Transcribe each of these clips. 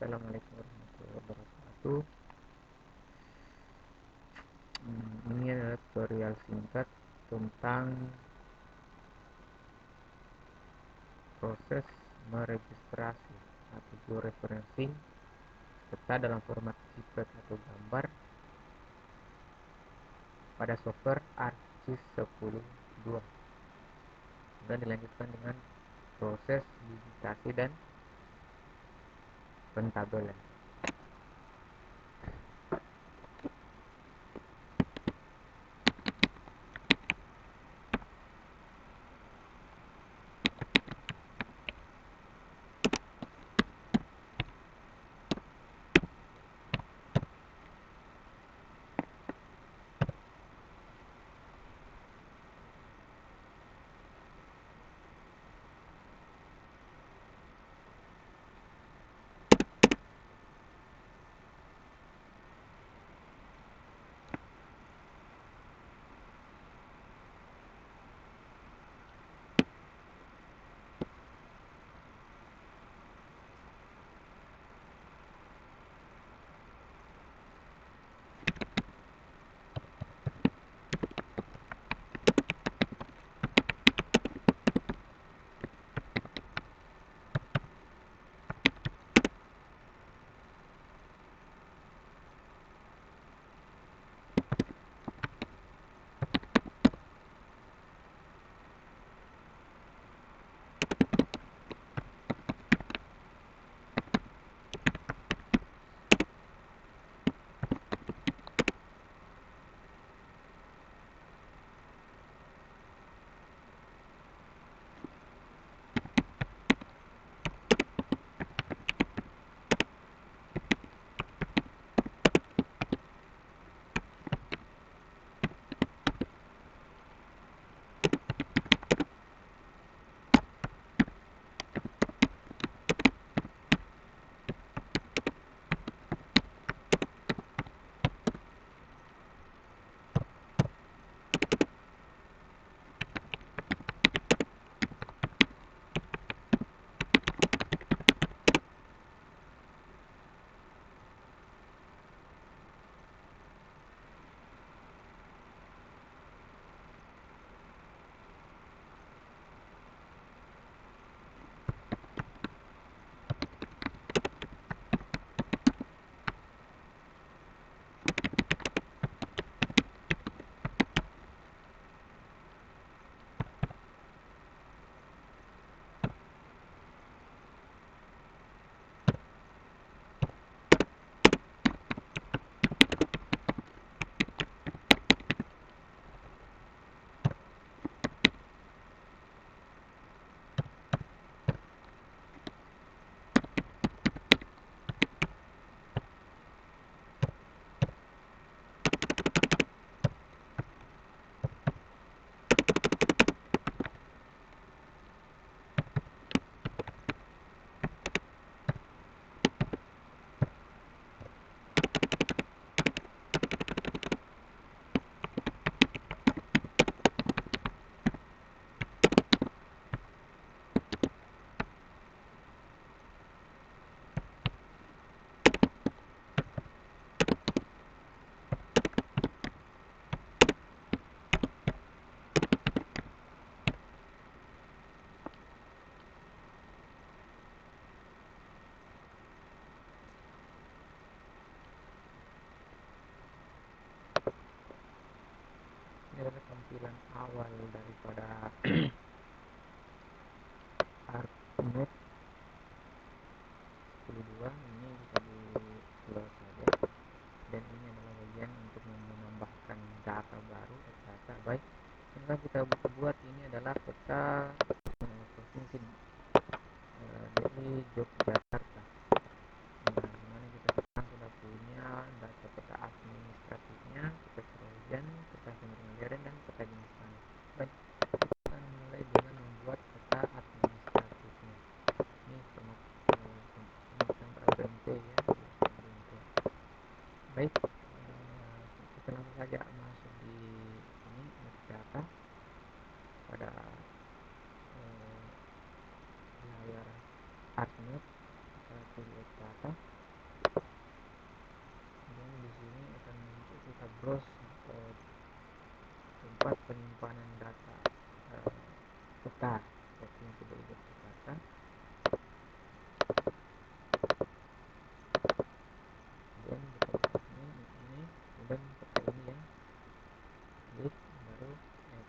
Assalamualaikum warahmatullahi wabarakatuh. Ini adalah tutorial singkat tentang proses meregistrasi atau georeferencing peta dalam format JPEG atau gambar pada software ArcGIS 10.2. Kemudian dilanjutkan dengan proses digitasi dan pentabelan. Ini adalah tampilan awal daripada ArcNet 10.2. Ini bisa di close saja, dan ini adalah bagian untuk menambahkan data baru, data. Baik, yang akan kita buat ini adalah peta provinsi DI Yogyakarta. Nah, dimana kita sekarang sudah punya data peta administratifnya, peta keroyan, peta sumber modern, dan peta jenis tanah. Baik, kita akan mulai dengan membuat peta administratifnya. Ini format yang BMP ya, BMP. Baik, kita langsung saja masuk di ini data pada layar ArcNet. Kita pilih data. terus eh, tempat penyimpanan data peta Provinsi DKI Yogyakarta. Kemudian kita buka ini, kemudian peta ini ya, klik baru add.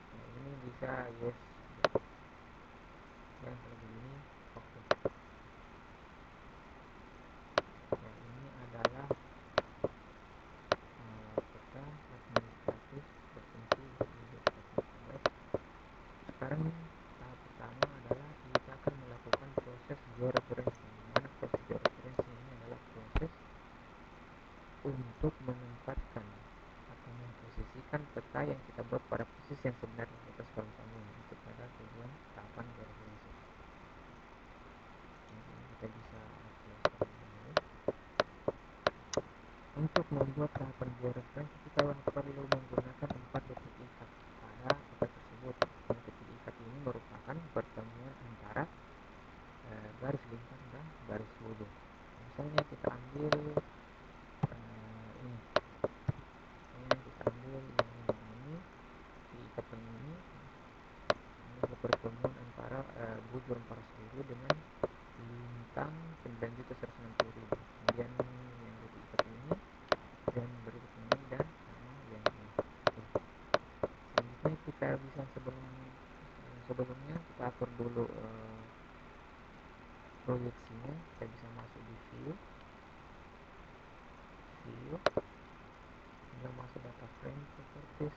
Nah ini bisa yes dan kalau begini oke. Ya ini adalah peta administratif Provinsi DKI Yogyakarta. Sekarang tahap pertama adalah kita akan melakukan proses georeferensi. Mana proses georeferensi ini adalah proses untuk menempatkan atau memposisikan peta yang kita buat pada posisi yang sebenarnya di atas kolom panggung. Itu pada tujuan tahapan georeferensi. Jadi kita bisa close terlebih dahulu. Untuk membuat tahapan georeferensi kita perlu menggunakan 4 titik ikat pada peta tersebut. Dan titik ikat ini merupakan pertemuan antara garis lingkar dan garis lurus. Misalnya kita ambil ini, kita ambil yang ini di ikatan ini adalah pertemuan antara bujur Parasbiru dengan lintang 9.160.000. Kemudian yang di ikat ini dan berikut ini dan sama yang ini. Selanjutnya kita bisa sebelumnya kita atur dulu proyeksinya. Kita bisa masuk di view, kemudian masuk data frame properties,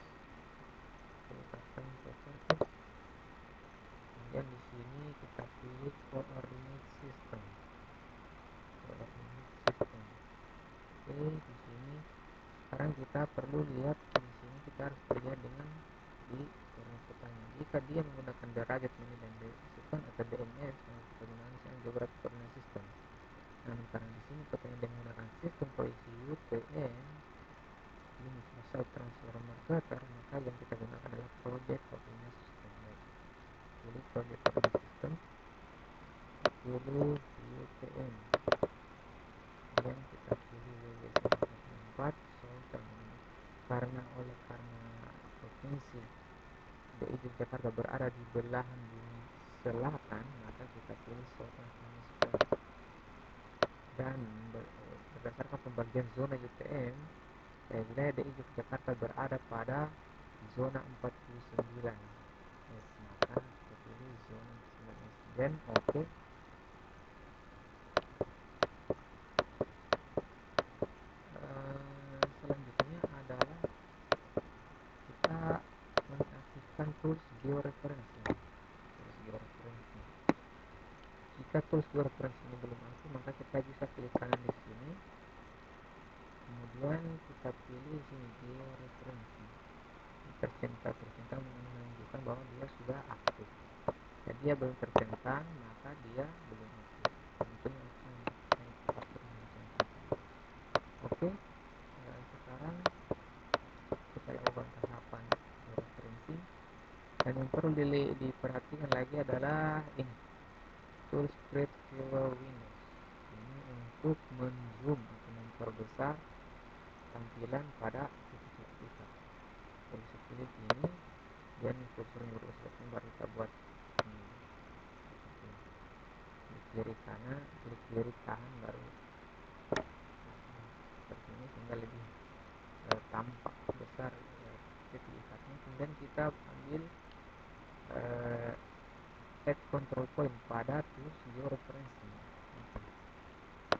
kemudian di sini kita pilih coordinate system. Oke, di sini sekarang kita perlu lihat di sini, kita harus lihat dengan di koordinat petanya. Jika dia menggunakan derajat menit dan sekon atau DMS, maka kita gunakan misalnya geografi koordinat sistem. Namun karena di sini petanya dia menggunakan sistem proyeksi UTM, ini South Transformer Cutter, maka yang kita gunakan adalah project coordinate system. Baik, pilih project coordinate system, pilih UTM, kemudian kita pilih WW144 South Transformer. Karena Provinsi DKI Yogyakarta berada di belahan bumi selatan, maka kita pilih Southern Hemisphere. Dan berdasarkan pembagian zona UTM, wilayah DKI Yogyakarta berada pada zona 49. Yes, maka kita pilih zona 49 dan oke. Selanjutnya adalah kita mengaktifkan tools georeferensi. Jika tools georeferensi ini belum aktif, maka kita bisa klik kanan di sini, kemudian kita pilih sini georeferensi. Tercentang menunjukkan bahwa dia sudah aktif. Jadi dia belum tercentang, maka dia belum aktif. Mungkin akan saya atur dicentangkan. Oke, sekarang kita lakukan tahapan georeferensi. Dan yang perlu diperhatikan lagi adalah ini, tools create viewer windows. Ini untuk menzoom atau memperbesar tampilan pada titik ikat. Kita bisa pilih ini dan kursornya berusaha baru kita buat ini. Klik kiri kanan, klik kiri tahan baru seperti ini sehingga lebih tampak besar titik ikatnya. Kemudian kita ambil add control point pada tools georeferensi.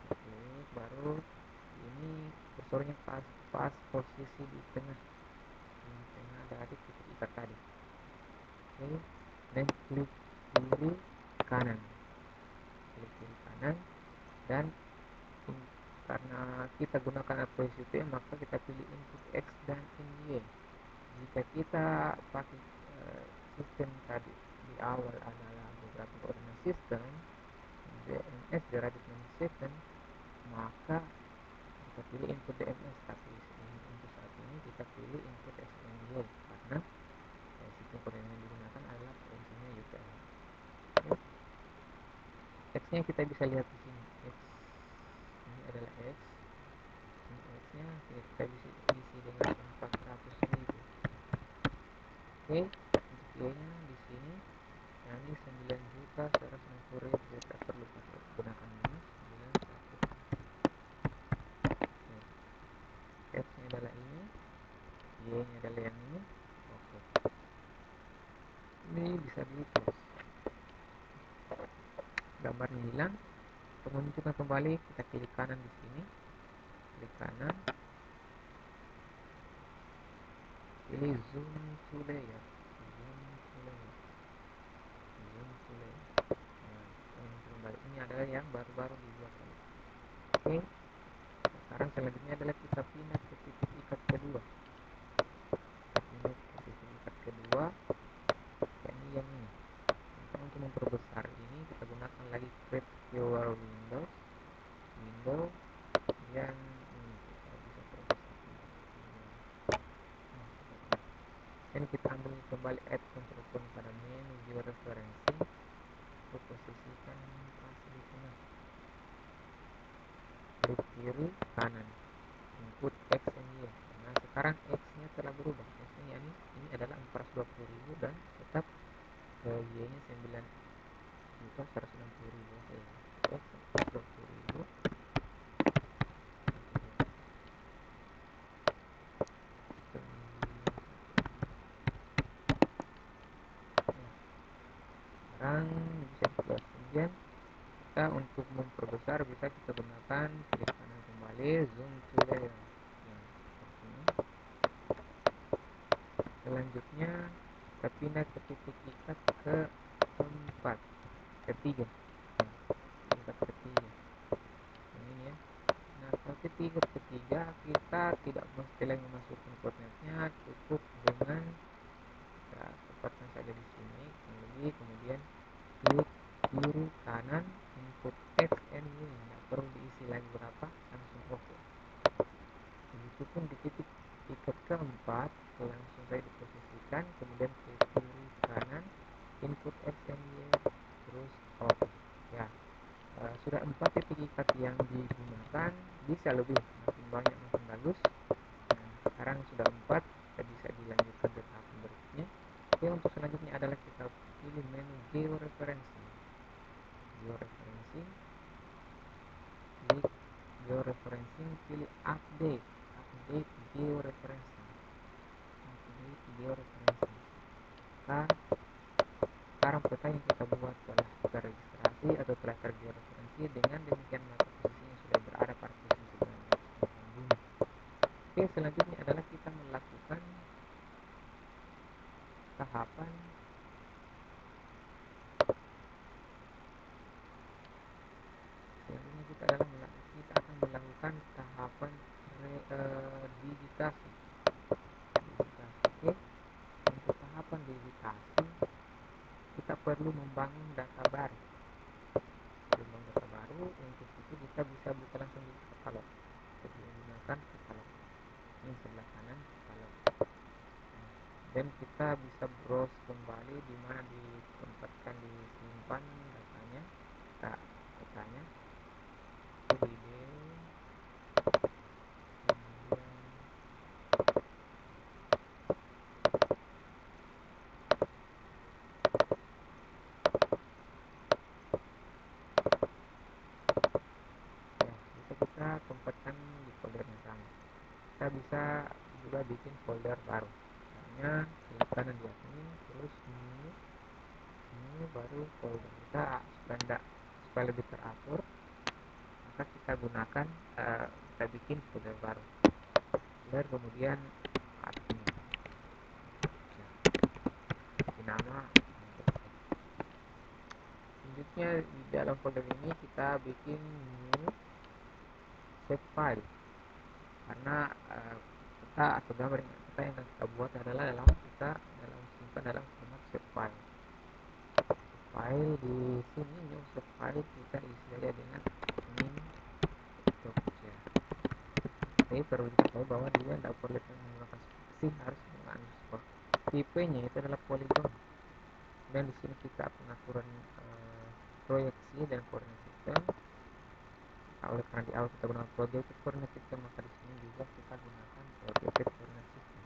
Oke, baru ini kursornya pas posisi di tengah dari titik ikat tadi. Oke, dan klik kiri kanan, dan karena kita gunakan proyeksi UTM, maka kita pilih input X dan in Y. Jika kita pakai sistem tadi di awal adalah geografi koordinat sistem DMS derajat menit second, maka kita pilih input DMS. Tapi untuk saat ini kita pilih input X dan Y karena sistem koordinat yang digunakan adalah proyeksinya UTM. X nya kita bisa lihat di sini, X-nya kita bisa isi dengan 400.000. Oke, untuk Y-nya di sini, nah ini 9.160.000, kita perlu pakai gunakan minus 91. Oke, X-nya adalah ini, Y-nya adalah yang ini. Oke, ini bisa di close. Gambarnya hilang. Menunjukkan kembali, kita klik kanan di sini, klik kanan, pilih zoom to layer, zoom to layer, zoom to layer. Nah, menunjukkan kembali. Ini adalah yang baru-baru dibuat tadi. Oke, sekarang selanjutnya adalah kita pindah ke titik ikat kedua. Kita pindah ke titik ikat kedua, yakni yang ini. Untuk memperbesar ini, kita gunakan lagi create your windows, window yang ini kita bisa perbesar kembali. Ini kita ambil kembali add control point pada menu view referencing, untuk posisikan pas di tengah, klik kiri kanan, input X and Y. Nah sekarang X nya telah berubah. X nya ini adalah 420.000 dan tetap Y nya 9.160.000. X 420.000. Sekarang bisa dibuat. Kemudian kita untuk memperbesar bisa kita gunakan klik kanan kembali, zoom to layer. Nah, seperti ini. Selanjutnya kita pindah ke titik ikat keempat, ketiga. Nah, ikat ketiga. Ini ya. Nah, ke titik ketiga kita tidak mesti lagi memasukkan koordinatnya, cukup dengan kita tempatkan saja di sini, kemudian klik kiri kanan, input X and Y. Tidak perlu diisi lagi berapa, langsung oke. Begitupun di titik ikat keempat, langsung saya diposisikan, kemudian klik kiri kanan, input X and Y, terus oke. Ya, sudah 4 titik ikat yang digunakan, bisa lebih, makin banyak makin bagus. Nah, sekarang sudah 4, kita bisa dilanjutkan ke tahap berikutnya. Oke, untuk selanjutnya adalah kita pilih menu georeferencing. Georeferencing, klik georeferencing, pilih update georeferencing, Nah, sekarang peta yang kita buat telah terregistrasi atau telah tergeoreferensi. Dengan demikian maka posisinya sudah berada pada posisi sebenarnya bumi. Oke, selanjutnya adalah kita melakukan tahapan kita akan melakukan tahapan digitasi. Oke, untuk tahapan digitasi kita perlu membangun data baru. Untuk itu kita bisa buka langsung di katalog. Kita menggunakan katalog. Ini sebelah kanan katalog. Dan kita bisa browse kembali di mana ditempatkan disimpan datanya, petanya. Ide, kemudian ya, bisa kita tempatkan di folder yang sama. Kita bisa juga bikin folder baru. Misalnya klik kanan di admin, terus new baru folder. Supaya lebih teratur, maka kita gunakan kita bikin folder baru. Folder kemudian admin. Ya, nama. Selanjutnya di dalam folder ini kita bikin new save file, karena peta atau gambar peta yang akan kita buat adalah simpan dalam format save file. File di sini new save file kita isi saja dengan min Jogja. Tapi perlu diketahui bahwa dia tidak boleh menggunakan spasi, harus menggunakan underscore. Tipenya itu adalah polygon. Dan di sini kita pengaturan proyeksi dan koordinat sistem oleh karena di awal kita gunakan projected coordinate system, maka di sini juga kita gunakan projected coordinate system.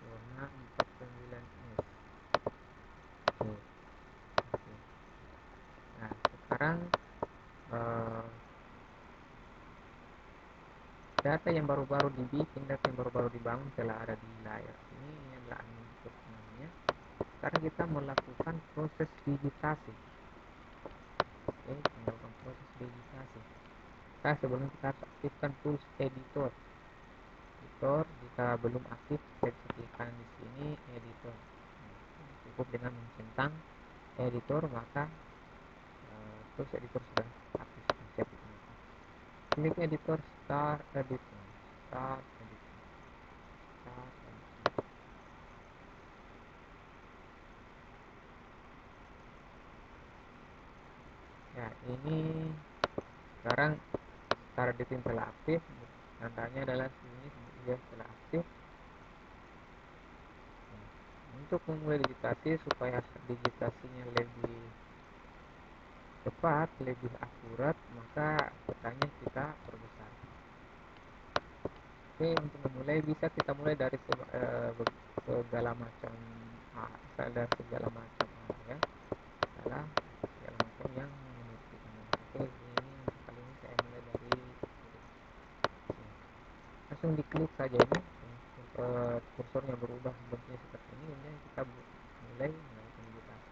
Zona 49S. Oke. Oke. Nah, sekarang data yang baru-baru dibikin, data yang baru-baru dibangun telah ada di layar ini. Ini adalah admin namanya. Sekarang kita melakukan proses digitasi. Oke, melakukan proses digitasi. Nah, sebelum kita harus aktifkan tools editor. Editor jika belum aktif, kita ketikkan di sini editor. Cukup dengan mencentang editor, maka tools editor sudah aktif. Siap digunakan. Klik editor, start editing, start editing, start editing. Ya, ini sekarang start editing telah aktif. Tandanya adalah ini dia telah aktif. Nah, untuk memulai digitasi supaya digitasinya lebih cepat, lebih akurat, maka petanya kita perbesar. Oke, untuk memulai bisa kita mulai dari segala macam dari segala macam ya. Salah segala macam yang menurut kita mudah. Oke, ini untuk kali ini saya mulai dari huruf. Oke. Langsung diklik saja ini, kursornya berubah bentuknya seperti ini, kemudian kita mulai melakukan digitasi.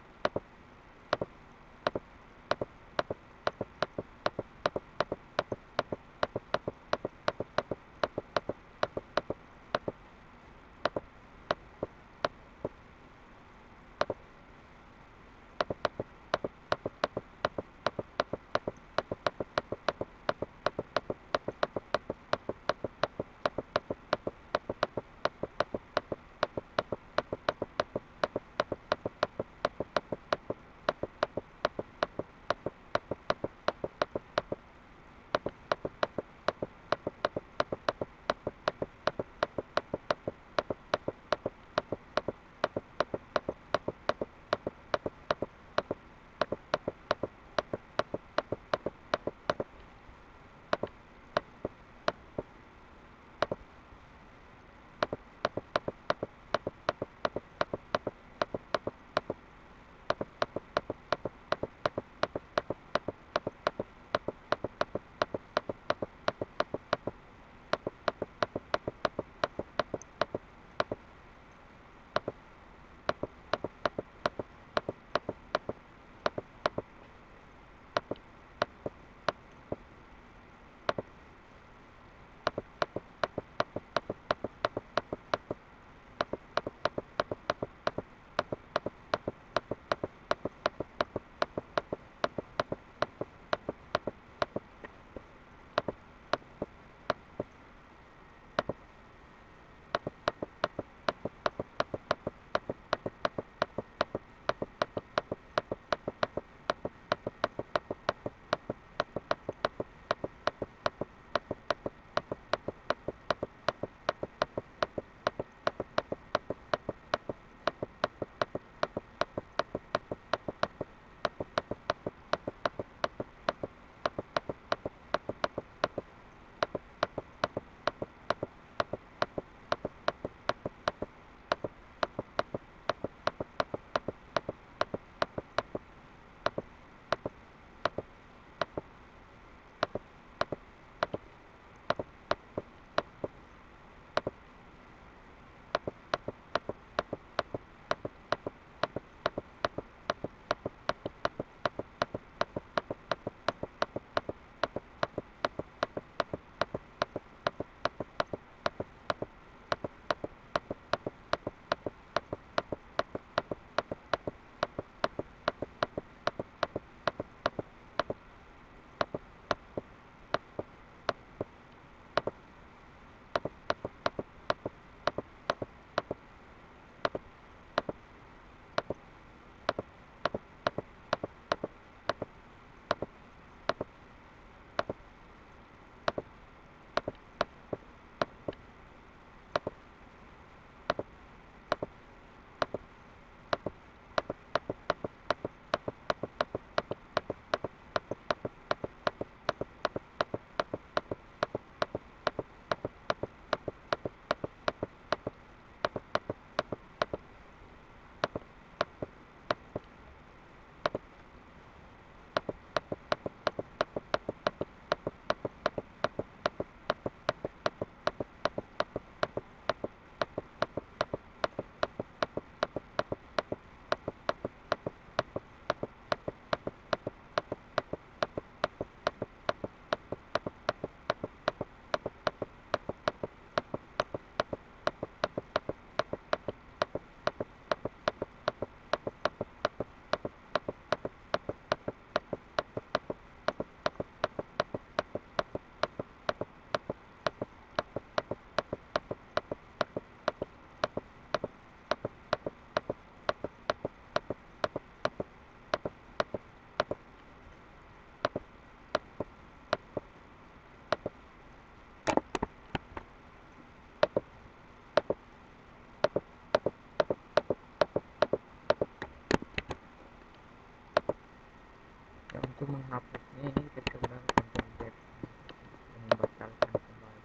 Untuk menghapusnya ini kita bisa gunakan Ctrl Z dan membatalkan kembali.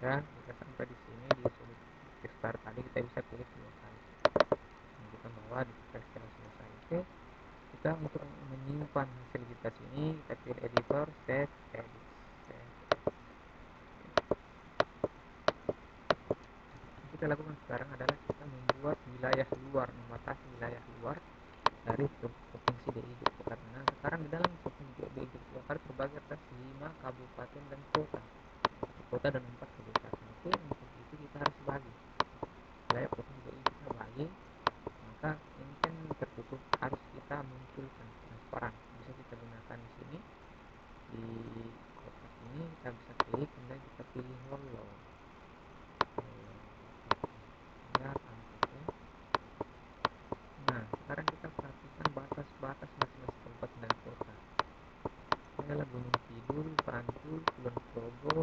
Dan jika sampai di sini di sudut tekstar tadi kita bisa pilih 2 kali. Dan kita bawa di setelah selesai. Oke. Kita untuk menyimpan hasil kita sini kita pilih editor, save, edit, save. Yang kita lakukan sekarang adalah kita membuat wilayah luar, membatasi wilayah luar dari provinsi DKI Yogyakarta. Nah, sekarang di dalam provinsi DKI Yogyakarta terbagi atas 5 kabupaten dan kota, 1 kota dan 4 kabupaten. Oke, untuk itu kita harus bagi wilayah provinsi DKI, kita bagi, maka ini kan tertutup, harus kita munculkan transparan. Bisa kita gunakan di sini di kotak ini, kita bisa klik, kemudian kita pilih hollow. Ya, tampak ya. Nah, sekarang kita perhatikan batas-batas masing-masing kabupaten dan kota. Ini adalah Gunung Kidul, Bantul, Kulon Progo,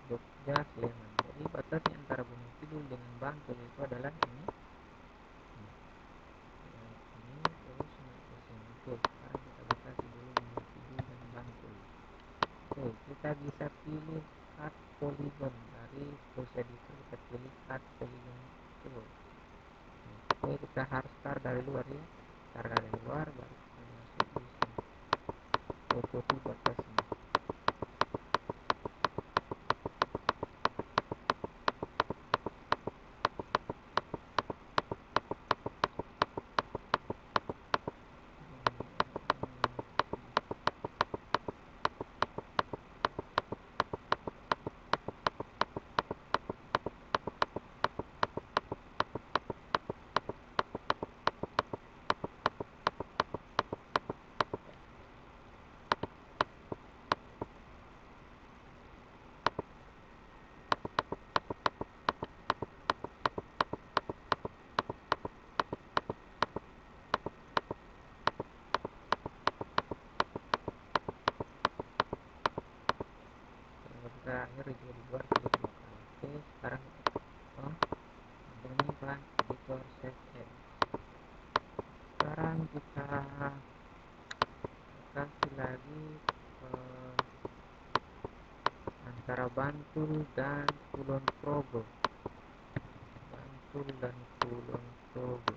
Jogja, Sleman. Jadi batasnya antara Gunung Kidul dengan Bantul itu adalah ini. Ini terus naik ke sini. Oke, sekarang kita batasi dulu Gunung Kidul dan Bantul. Oke, kita bisa pilih cut polygon dari tools editor, kita pilih cut polygon tool. Oke, kita harus start dari luar ya. Start dari luar baru kita masuk di sini. Tutup batasnya. Terakhir juga dibuat klik 2 kali. Oke, sekarang ini kan editor save edit. Sekarang kita kasih lagi antara Bantul dan Kulon Progo. Bantul dan Kulon Progo.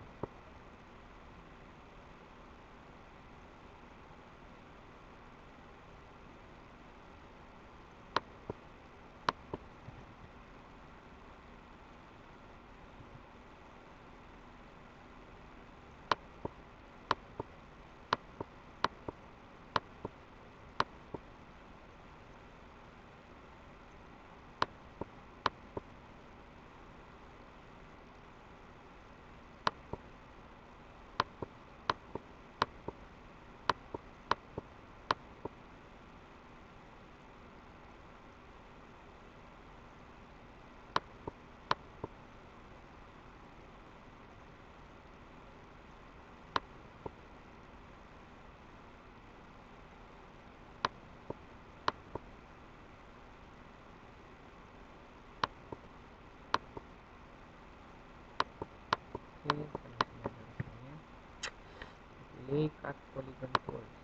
Oke, kita masih ada rasanya. Pilih cut polygon tools.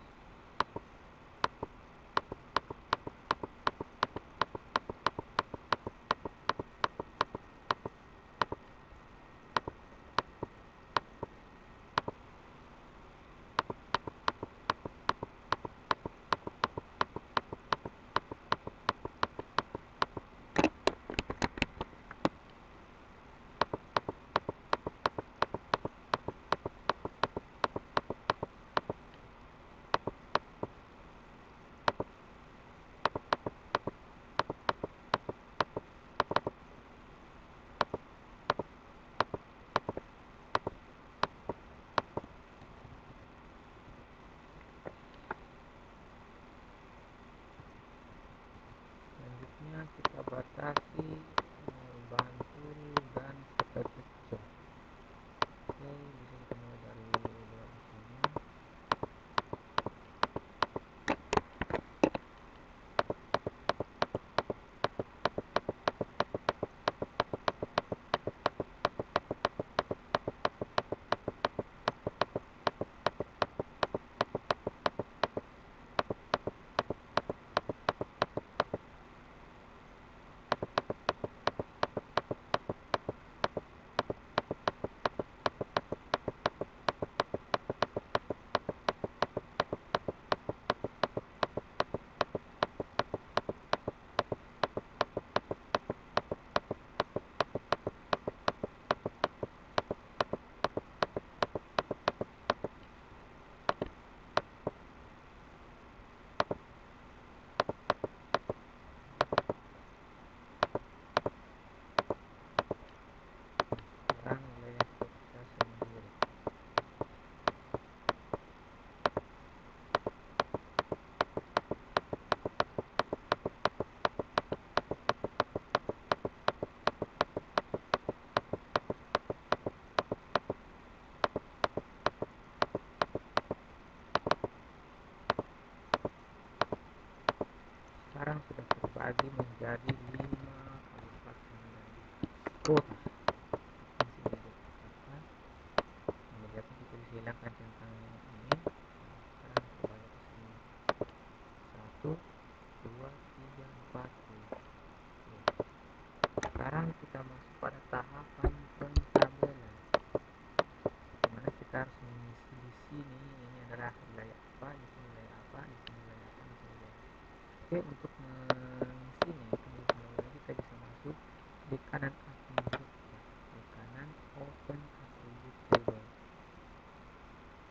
open attribute table.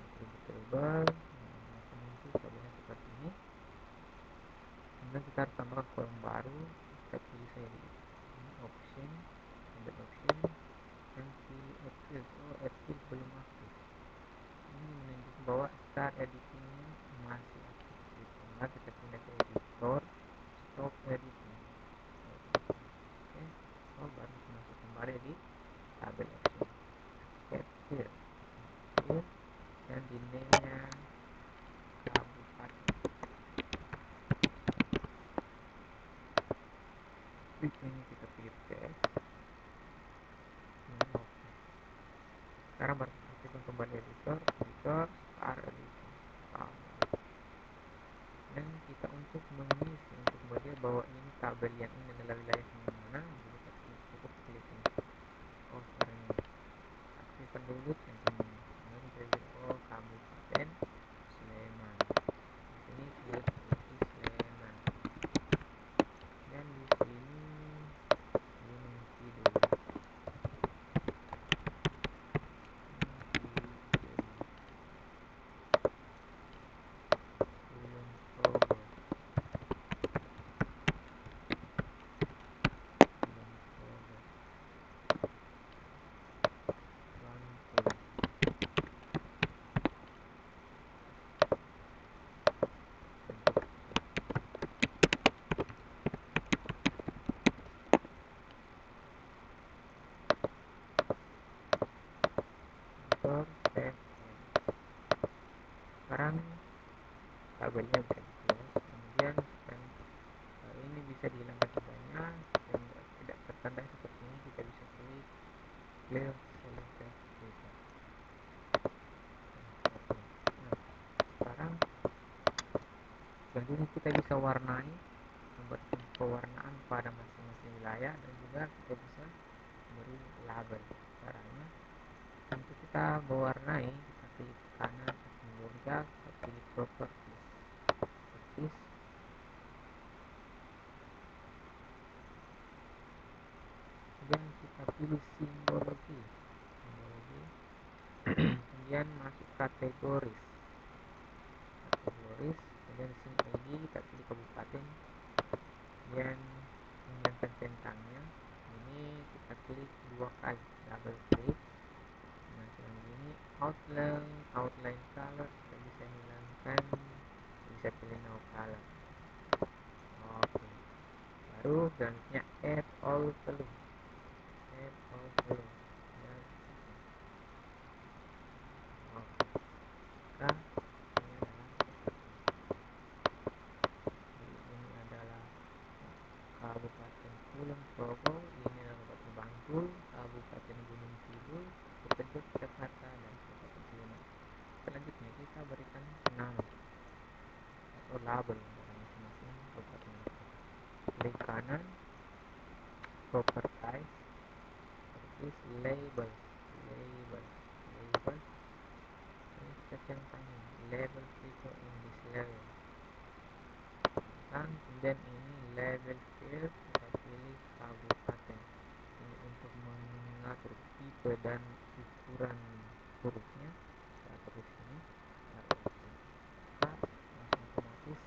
Aku muncul tabelnya seperti ini. Kemudian kita harus tambahkan kolom baru. Kita pilih saya di ini option, table option, dan pilih add field. Add field belum aktif. Ini menunjukkan bahwa start editingnya masih aktif. Nah, kita pindah ke editor, stop editing. Oke, baru kita masuk kembali di tabel option. Add field, dan di name-nya kabupaten. Di sini kita pilih text. Oke. Sekarang baru kita aktifkan kembali editor, start editing. Dan kita untuk mengisi, untuk melihat bahwa ini tabel yang ini adalah wilayah yang mana, kita cukup klik ini. Sekarang ini aktifkan dulu yang ini. Kemudian kita pilih Kabupaten Sleman. Di sini klik Sleman. Dan di sini Gunung Kidul. Kulon Progo. Sekarang tabelnya sudah dikeluar. Kemudian ini bisa dihilangkan sisanya dan tidak tertandai seperti ini. Kita bisa klik clear selected data. Nah, sekarang selanjutnya kita bisa warnai, memberikan pewarnaan pada masing-masing wilayah, dan juga kita bisa beri label. Caranya, untuk kita mewarnai, kita klik kanan tombol jawab, kita pilih properties, kemudian kita pilih simbologi, kemudian masuk kategoris, kemudian sini ID, kita pilih kabupaten, kemudian menghilangkan centangnya. Ini kita klik 2 kali, double klik. Nah, selanjutnya ini outline color, kita bisa hilangkan, bisa pilih no color. Oke, baru selanjutnya add all column. Dan oke, maka ini adalah seperti ini. Jadi ini adalah Kabupaten Kulon Progo, ini adalah Kabupaten Bantul, Kabupaten Gunung Kidul, Kota Yogyakarta, dan Kabupaten Sleman. Selanjutnya kita berikan nama atau label pada masing-masing kabupaten itu. Klik kanan, properties, label. Ini kita centangnya label people in this level. Kemudian ini level field, kita pilih kabupaten. Ini untuk mengatur tipe dan ukuran hurufnya. Kita atur di sini, taruh oke. Maka langsung otomatis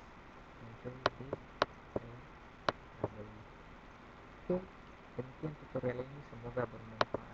muncul di layar tabelnya. Oke, demikian tutorial ini, semoga bermanfaat.